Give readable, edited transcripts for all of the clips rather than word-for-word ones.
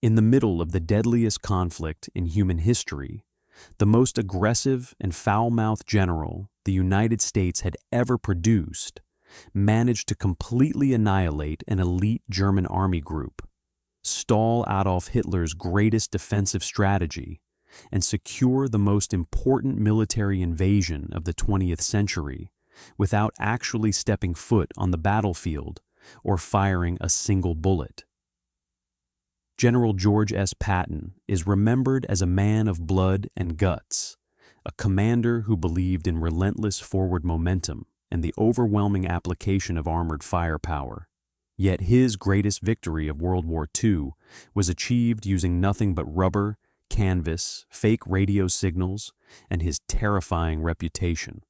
In the middle of the deadliest conflict in human history, the most aggressive and foul-mouthed general the United States had ever produced managed to completely annihilate an elite German army group, stall Adolf Hitler's greatest defensive strategy, and secure the most important military invasion of the 20th century without actually stepping foot on the battlefield or firing a single bullet. General George S. Patton is remembered as a man of blood and guts, a commander who believed in relentless forward momentum and the overwhelming application of armored firepower. Yet his greatest victory of World War II was achieved using nothing but rubber, canvas, fake radio signals, and his terrifying reputation.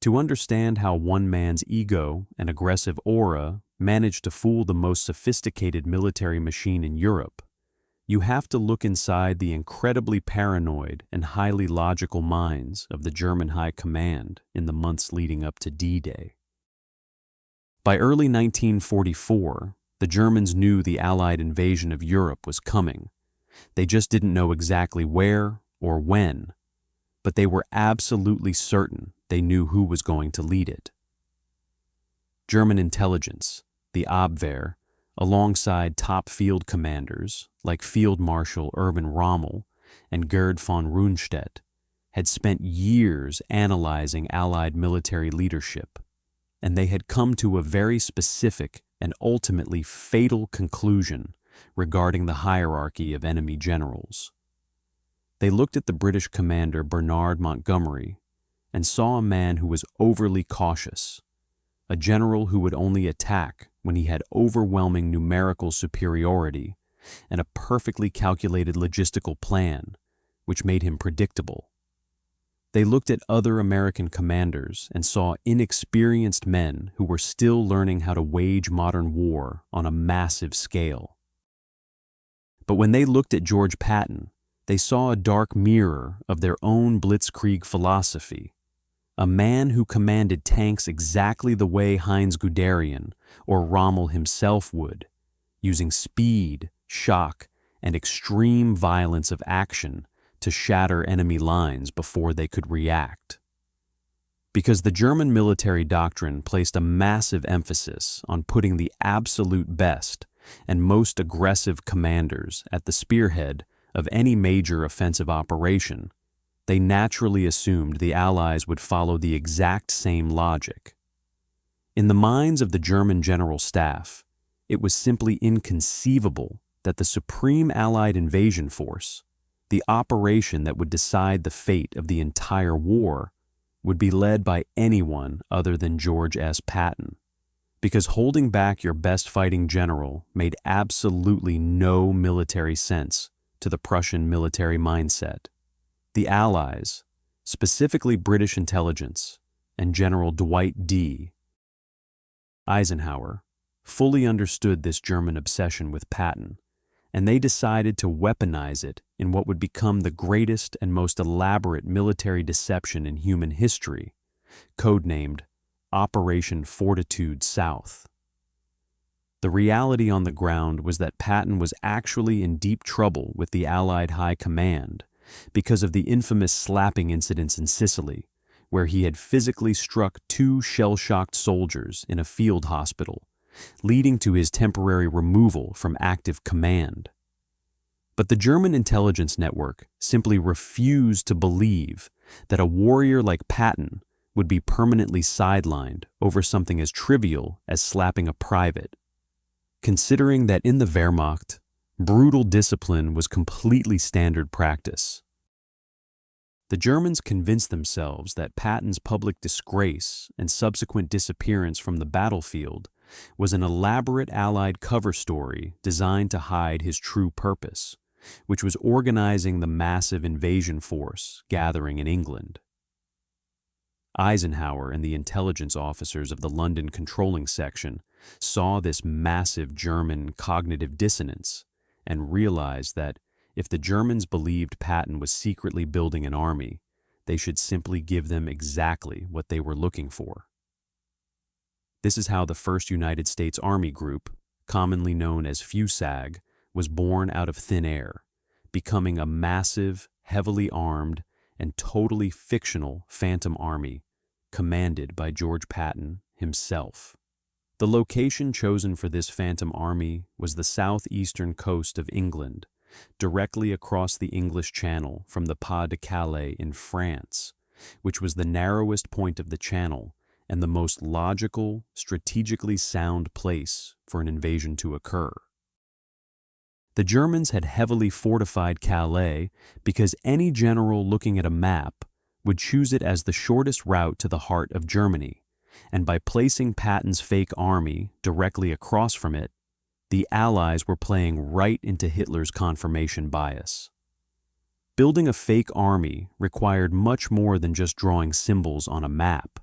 To understand how one man's ego and aggressive aura managed to fool the most sophisticated military machine in Europe, you have to look inside the incredibly paranoid and highly logical minds of the German High Command in the months leading up to D-Day. By early 1944, the Germans knew the Allied invasion of Europe was coming. They just didn't know exactly where or when, but they were absolutely certain they knew who was going to lead it. German intelligence, the Abwehr, alongside top field commanders like Field Marshal Erwin Rommel and Gerd von Rundstedt, had spent years analyzing Allied military leadership, and they had come to a very specific and ultimately fatal conclusion regarding the hierarchy of enemy generals. They looked at the British commander Bernard Montgomery and saw a man who was overly cautious, a general who would only attack when he had overwhelming numerical superiority and a perfectly calculated logistical plan, which made him predictable. They looked at other American commanders and saw inexperienced men who were still learning how to wage modern war on a massive scale. But when they looked at George Patton, they saw a dark mirror of their own blitzkrieg philosophy, a man who commanded tanks exactly the way Heinz Guderian or Rommel himself would, using speed, shock, and extreme violence of action to shatter enemy lines before they could react. Because the German military doctrine placed a massive emphasis on putting the absolute best and most aggressive commanders at the spearhead of any major offensive operation, they naturally assumed the Allies would follow the exact same logic. In the minds of the German General Staff, it was simply inconceivable that the supreme Allied invasion force, the operation that would decide the fate of the entire war, would be led by anyone other than George S. Patton, because holding back your best fighting general made absolutely no military sense to the Prussian military mindset. The Allies, specifically British intelligence and General Dwight D. Eisenhower, fully understood this German obsession with Patton, and they decided to weaponize it in what would become the greatest and most elaborate military deception in human history, codenamed Operation Fortitude South. The reality on the ground was that Patton was actually in deep trouble with the Allied High Command because of the infamous slapping incidents in Sicily, where he had physically struck 2 shell-shocked soldiers in a field hospital, leading to his temporary removal from active command. But the German intelligence network simply refused to believe that a warrior like Patton would be permanently sidelined over something as trivial as slapping a private, considering that in the Wehrmacht, brutal discipline was completely standard practice. The Germans convinced themselves that Patton's public disgrace and subsequent disappearance from the battlefield was an elaborate Allied cover story designed to hide his true purpose, which was organizing the massive invasion force gathering in England. Eisenhower and the intelligence officers of the London Controlling Section saw this massive German cognitive dissonance and realized that if the Germans believed Patton was secretly building an army, they should simply give them exactly what they were looking for. This is how the 1st United States Army Group, commonly known as FUSAG, was born out of thin air, becoming a massive, heavily armed, and totally fictional Phantom Army, commanded by George Patton himself. The location chosen for this Phantom Army was the southeastern coast of England, directly across the English Channel from the Pas de Calais in France, which was the narrowest point of the channel and the most logical, strategically sound place for an invasion to occur. The Germans had heavily fortified Calais because any general looking at a map would choose it as the shortest route to the heart of Germany, and by placing Patton's fake army directly across from it, the Allies were playing right into Hitler's confirmation bias. Building a fake army required much more than just drawing symbols on a map.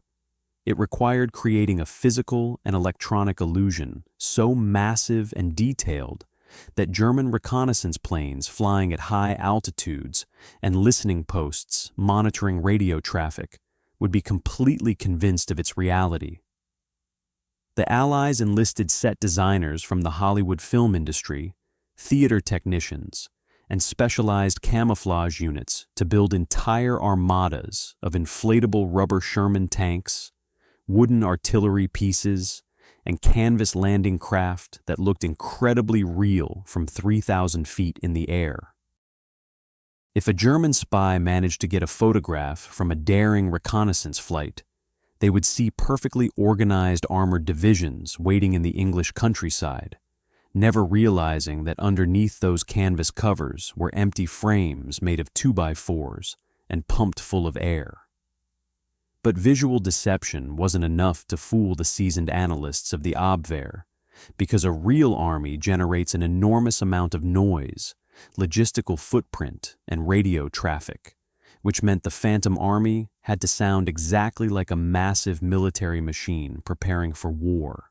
It required creating a physical and electronic illusion so massive and detailed that German reconnaissance planes flying at high altitudes and listening posts monitoring radio traffic would be completely convinced of its reality. The Allies enlisted set designers from the Hollywood film industry, theater technicians, and specialized camouflage units to build entire armadas of inflatable rubber Sherman tanks, wooden artillery pieces, and canvas landing craft that looked incredibly real from 3,000 feet in the air. If a German spy managed to get a photograph from a daring reconnaissance flight, they would see perfectly organized armored divisions waiting in the English countryside, never realizing that underneath those canvas covers were empty frames made of 2x4s and pumped full of air. But visual deception wasn't enough to fool the seasoned analysts of the Abwehr, because a real army generates an enormous amount of noise, logistical footprint, and radio traffic, which meant the Phantom Army had to sound exactly like a massive military machine preparing for war.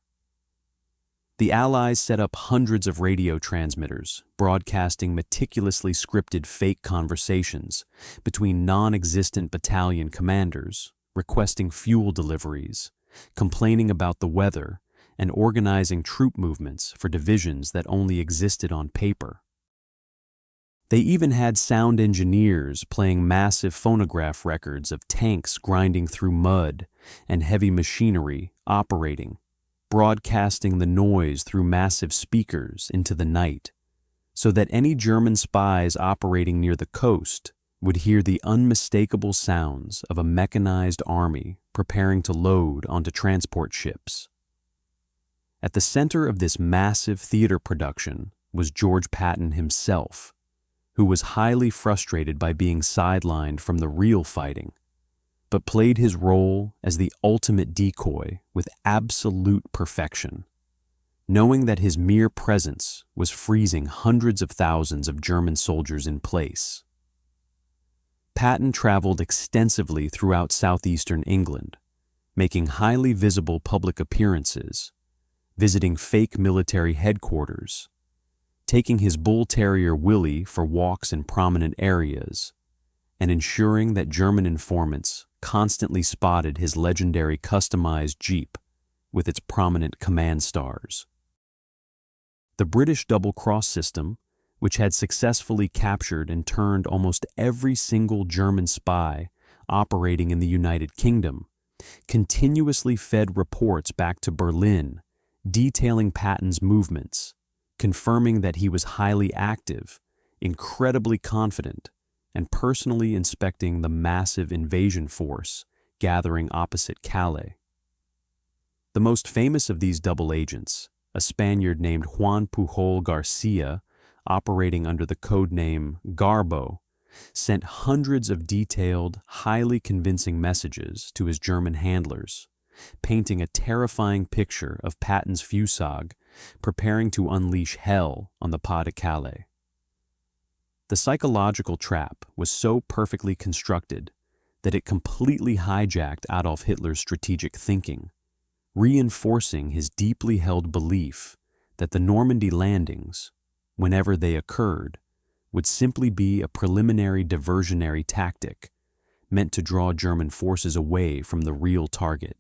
The Allies set up hundreds of radio transmitters, broadcasting meticulously scripted fake conversations between non-existent battalion commanders, requesting fuel deliveries, complaining about the weather, and organizing troop movements for divisions that only existed on paper. They even had sound engineers playing massive phonograph records of tanks grinding through mud and heavy machinery operating, broadcasting the noise through massive speakers into the night, so that any German spies operating near the coast would hear the unmistakable sounds of a mechanized army preparing to load onto transport ships. At the center of this massive theater production was George Patton himself, who was highly frustrated by being sidelined from the real fighting, but played his role as the ultimate decoy with absolute perfection, knowing that his mere presence was freezing hundreds of thousands of German soldiers in place. Patton traveled extensively throughout southeastern England, making highly visible public appearances, visiting fake military headquarters, taking his bull terrier Willie for walks in prominent areas, and ensuring that German informants constantly spotted his legendary customized Jeep with its prominent command stars. The British double-cross system, which had successfully captured and turned almost every single German spy operating in the United Kingdom, continuously fed reports back to Berlin detailing Patton's movements, confirming that he was highly active, incredibly confident, and personally inspecting the massive invasion force gathering opposite Calais. The most famous of these double agents, a Spaniard named Juan Pujol Garcia, operating under the codename Garbo, sent hundreds of detailed, highly convincing messages to his German handlers, painting a terrifying picture of Patton's fusag preparing to unleash hell on the Pas de Calais. The psychological trap was so perfectly constructed that it completely hijacked Adolf Hitler's strategic thinking, reinforcing his deeply held belief that the Normandy landings, whenever they occurred, would simply be a preliminary diversionary tactic meant to draw German forces away from the real target.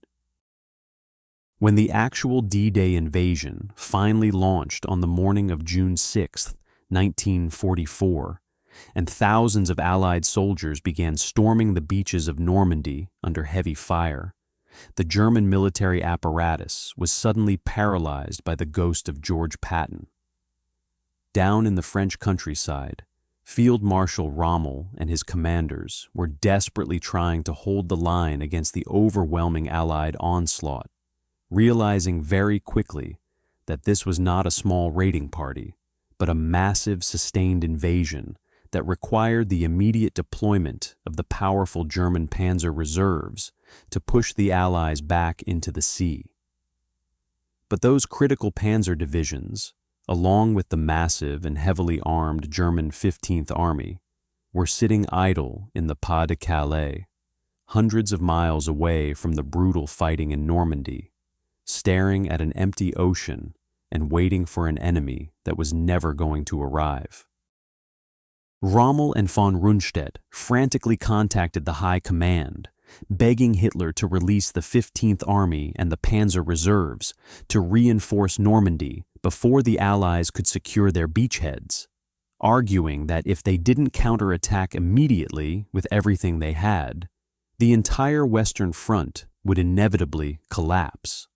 When the actual D-Day invasion finally launched on the morning of June 6, 1944, and thousands of Allied soldiers began storming the beaches of Normandy under heavy fire. The German military apparatus was suddenly paralyzed by the ghost of George Patton. Down in the French countryside, Field Marshal Rommel and his commanders were desperately trying to hold the line against the overwhelming Allied onslaught, realizing very quickly that this was not a small raiding party, but a massive, sustained invasion that required the immediate deployment of the powerful German panzer reserves to push the Allies back into the sea. But those critical panzer divisions, along with the massive and heavily armed German 15th Army, were sitting idle in the Pas de Calais, hundreds of miles away from the brutal fighting in Normandy, staring at an empty ocean and waiting for an enemy that was never going to arrive. Rommel and von Rundstedt frantically contacted the High Command, begging Hitler to release the 15th Army and the Panzer Reserves to reinforce Normandy before the Allies could secure their beachheads, arguing that if they didn't counterattack immediately with everything they had, the entire Western Front would inevitably collapse.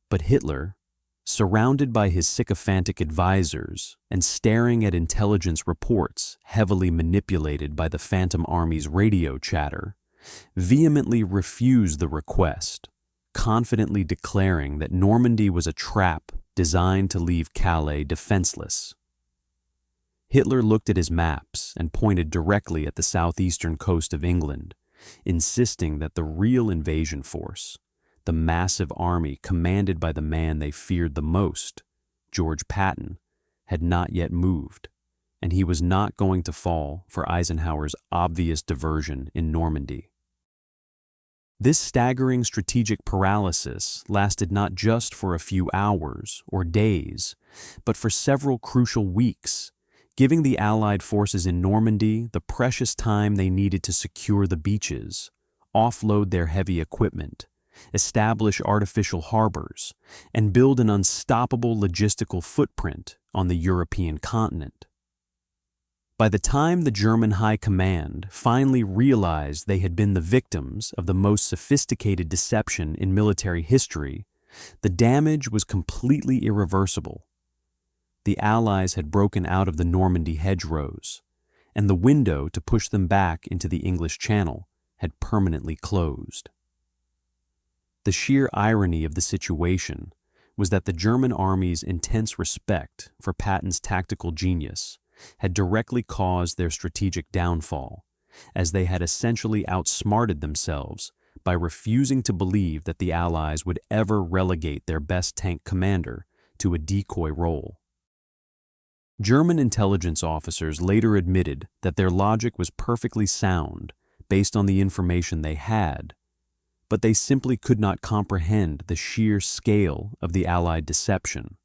But Hitler, surrounded by his sycophantic advisors and staring at intelligence reports heavily manipulated by the Phantom Army's radio chatter, vehemently refused the request, confidently declaring that Normandy was a trap designed to leave Calais defenseless. Hitler looked at his maps and pointed directly at the southeastern coast of England, insisting that the real invasion force, the massive army commanded by the man they feared the most, George Patton, had not yet moved, and he was not going to fall for Eisenhower's obvious diversion in Normandy. This staggering strategic paralysis lasted not just for a few hours or days, but for several crucial weeks, giving the Allied forces in Normandy the precious time they needed to secure the beaches, offload their heavy equipment, establish artificial harbors, and build an unstoppable logistical footprint on the European continent. By the time the German High Command finally realized they had been the victims of the most sophisticated deception in military history, the damage was completely irreversible. The Allies had broken out of the Normandy hedgerows, and the window to push them back into the English Channel had permanently closed. The sheer irony of the situation was that the German army's intense respect for Patton's tactical genius had directly caused their strategic downfall, as they had essentially outsmarted themselves by refusing to believe that the Allies would ever relegate their best tank commander to a decoy role. German intelligence officers later admitted that their logic was perfectly sound based on the information they had, but they simply could not comprehend the sheer scale of the Allied deception,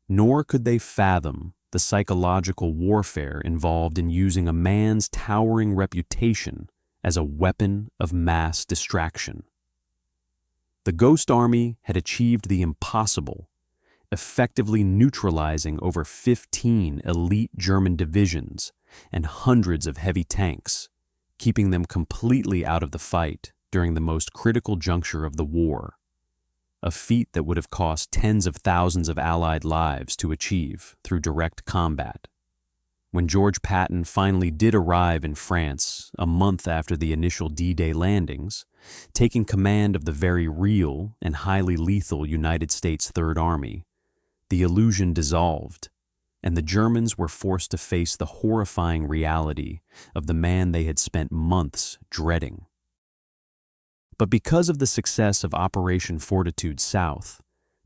nor could they fathom the psychological warfare involved in using a man's towering reputation as a weapon of mass distraction. The Ghost Army had achieved the impossible, effectively neutralizing over 15 elite German divisions and hundreds of heavy tanks, keeping them completely out of the fight during the most critical juncture of the war, a feat that would have cost tens of thousands of Allied lives to achieve through direct combat. When George Patton finally did arrive in France a month after the initial D-Day landings, taking command of the very real and highly lethal United States Third Army, the illusion dissolved, and the Germans were forced to face the horrifying reality of the man they had spent months dreading. But because of the success of Operation Fortitude South,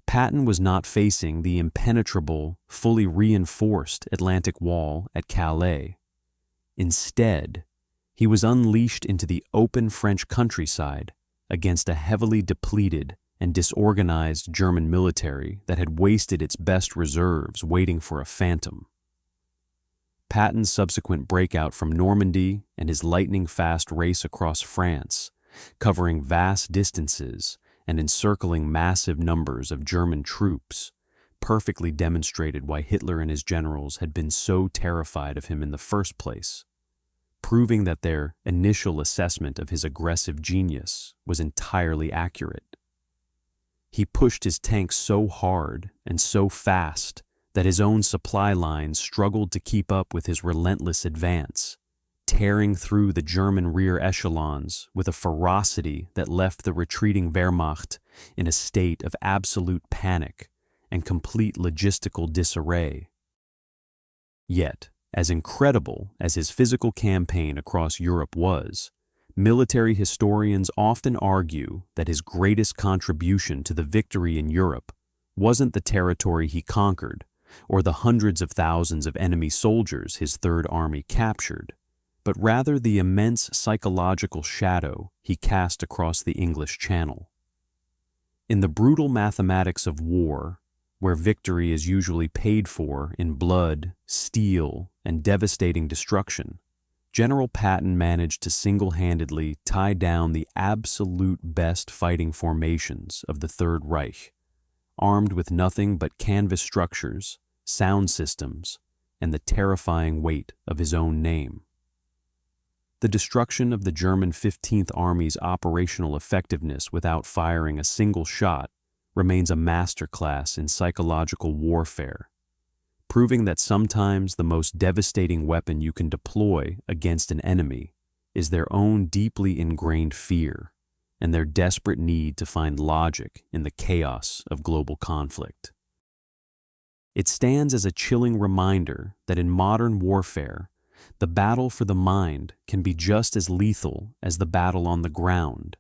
Patton was not facing the impenetrable, fully reinforced Atlantic Wall at Calais. Instead, he was unleashed into the open French countryside against a heavily depleted and disorganized German military that had wasted its best reserves waiting for a phantom. Patton's subsequent breakout from Normandy and his lightning-fast race across France, covering vast distances and encircling massive numbers of German troops, perfectly demonstrated why Hitler and his generals had been so terrified of him in the first place, proving that their initial assessment of his aggressive genius was entirely accurate. He pushed his tanks so hard and so fast that his own supply lines struggled to keep up with his relentless advance, tearing through the German rear echelons with a ferocity that left the retreating Wehrmacht in a state of absolute panic and complete logistical disarray. Yet, as incredible as his physical campaign across Europe was, military historians often argue that his greatest contribution to the victory in Europe wasn't the territory he conquered or the hundreds of thousands of enemy soldiers his Third Army captured, but rather the immense psychological shadow he cast across the English Channel. In the brutal mathematics of war, where victory is usually paid for in blood, steel, and devastating destruction, General Patton managed to single-handedly tie down the absolute best fighting formations of the Third Reich, armed with nothing but canvas structures, sound systems, and the terrifying weight of his own name. The destruction of the German 15th Army's operational effectiveness without firing a single shot remains a masterclass in psychological warfare, proving that sometimes the most devastating weapon you can deploy against an enemy is their own deeply ingrained fear and their desperate need to find logic in the chaos of global conflict. It stands as a chilling reminder that in modern warfare, the battle for the mind can be just as lethal as the battle on the ground,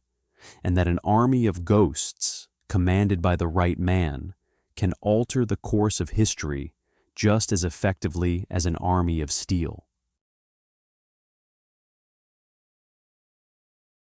and that an army of ghosts, commanded by the right man, can alter the course of history just as effectively as an army of steel.